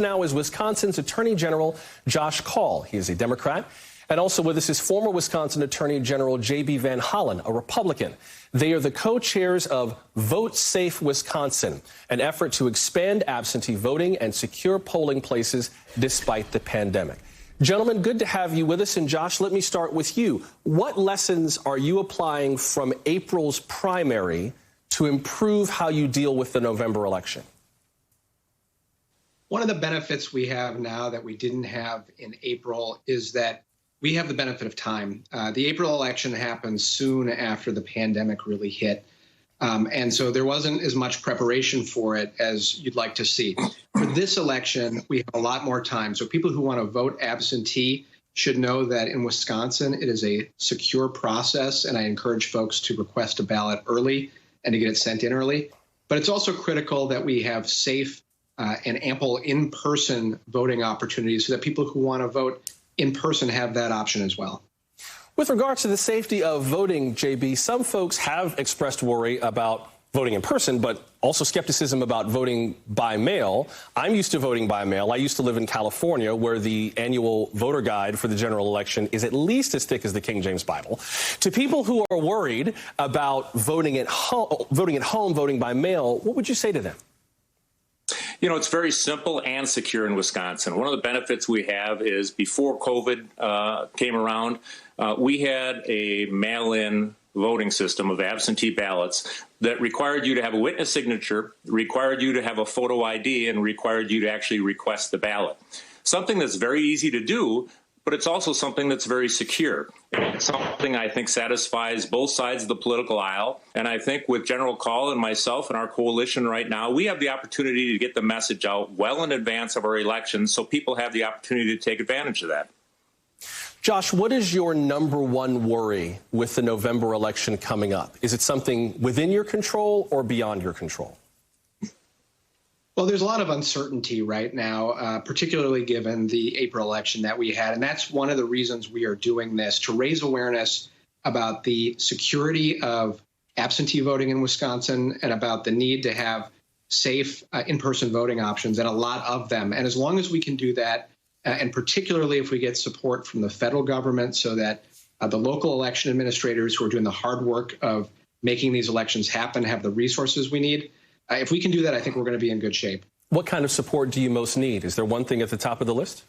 Now is Wisconsin's Attorney General Josh Kaul. He is a Democrat. And also with us is former Wisconsin Attorney General J.B. Van Hollen, a Republican. They are the co-chairs of Vote Safe Wisconsin, an effort to expand absentee voting and secure polling places despite the pandemic. Gentlemen, good to have you with us. And Josh, let me start with you. What lessons are you applying from April's primary to improve how you deal with the November election? One of the benefits we have now that we didn't have in April is that we have the benefit of time. The April election happened soon after the pandemic really hit. And so there wasn't as much preparation for it as you'd like to see. For this election, we have a lot more time. So people who want to vote absentee should know that in Wisconsin, it is a secure process. And I encourage folks to request a ballot early and to get it sent in early. But it's also critical that we have safe and ample in-person voting opportunities so that people who want to vote in person have that option as well. With regards to the safety of voting, JB, some folks have expressed worry about voting in person, but also skepticism about voting by mail. I'm used to voting by mail. I used to live in California, where the annual voter guide for the general election is at least as thick as the King James Bible. To people who are worried about voting at home, voting by mail, what would you say to them? You know, it's very simple and secure in Wisconsin. One of the benefits we have is before COVID came around, we had a mail-in voting system of absentee ballots that required you to have a witness signature, required you to have a photo ID, and required you to actually request the ballot. Something that's very easy to do, but it's also something that's very secure. It's something I think satisfies both sides of the political aisle. And I think with General Kaul and myself and our coalition right now, we have the opportunity to get the message out well in advance of our elections so people have the opportunity to take advantage of that. Josh, what is your number one worry with the November election coming up? Is it something within your control or beyond your control? Well, there's a lot of uncertainty right now, particularly given the April election that we had. And that's one of the reasons we are doing this, to raise awareness about the security of absentee voting in Wisconsin and about the need to have safe in-person voting options, and a lot of them. And as long as we can do that, and particularly if we get support from the federal government so that the local election administrators who are doing the hard work of making these elections happen have the resources we need, if we can do that, I think we're going to be in good shape. What kind of support do you most need? Is there one thing at the top of the list?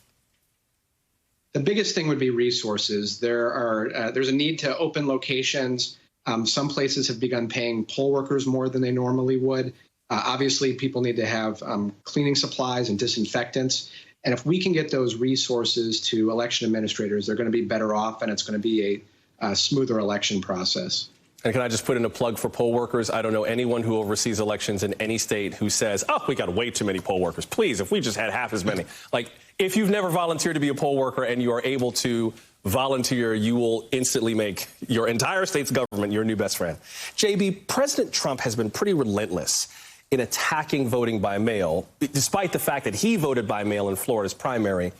The biggest thing would be resources. There's a need to open locations. Some places have begun paying poll workers more than they normally would. Obviously, people need to have cleaning supplies and disinfectants. And if we can get those resources to election administrators, they're going to be better off, and it's going to be a smoother election process. And can I just put in a plug for poll workers? I don't know anyone who oversees elections in any state who says, oh, we got way too many poll workers. Please, if we just had half as many. Like, if you've never volunteered to be a poll worker and you are able to volunteer, you will instantly make your entire state's government your new best friend. JB, President Trump has been pretty relentless in attacking voting by mail, despite the fact that he voted by mail in Florida's primary.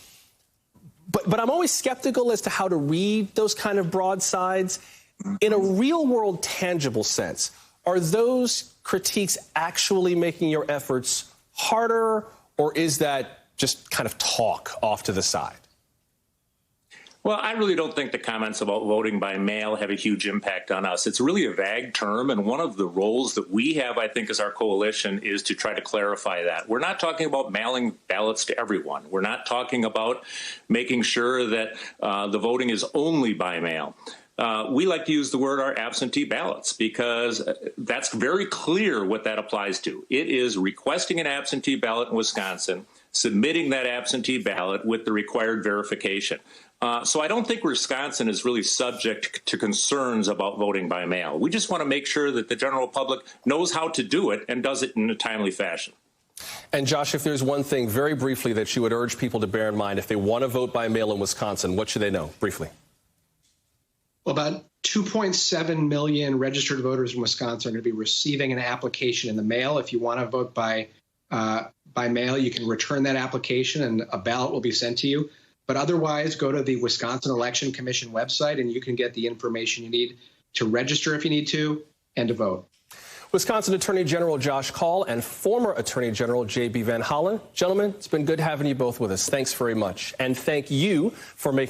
But I'm always skeptical as to how to read those kind of broadsides. In a real-world, tangible sense, are those critiques actually making your efforts harder, or is that just kind of talk off to the side? Well, I really don't think the comments about voting by mail have a huge impact on us. It's really a vague term, and one of the roles that we have, I think, as our coalition is to try to clarify that. We're not talking about mailing ballots to everyone. We're not talking about making sure that the voting is only by mail. We like to use the word our absentee ballots because that's very clear what that applies to. It is requesting an absentee ballot in Wisconsin, submitting that absentee ballot with the required verification. So I don't think Wisconsin is really subject to concerns about voting by mail. We just want to make sure that the general public knows how to do it and does it in a timely fashion. And Josh, if there's one thing very briefly that you would urge people to bear in mind if they want to vote by mail in Wisconsin, what should they know briefly? Well, about 2.7 million registered voters in Wisconsin are going to be receiving an application in the mail. If you want to vote by mail, you can return that application and a ballot will be sent to you. But otherwise, go to the Wisconsin Election Commission website and you can get the information you need to register if you need to and to vote. Wisconsin Attorney General Josh Kaul and former Attorney General J.B. Van Hollen. Gentlemen, it's been good having you both with us. Thanks very much. And thank you for making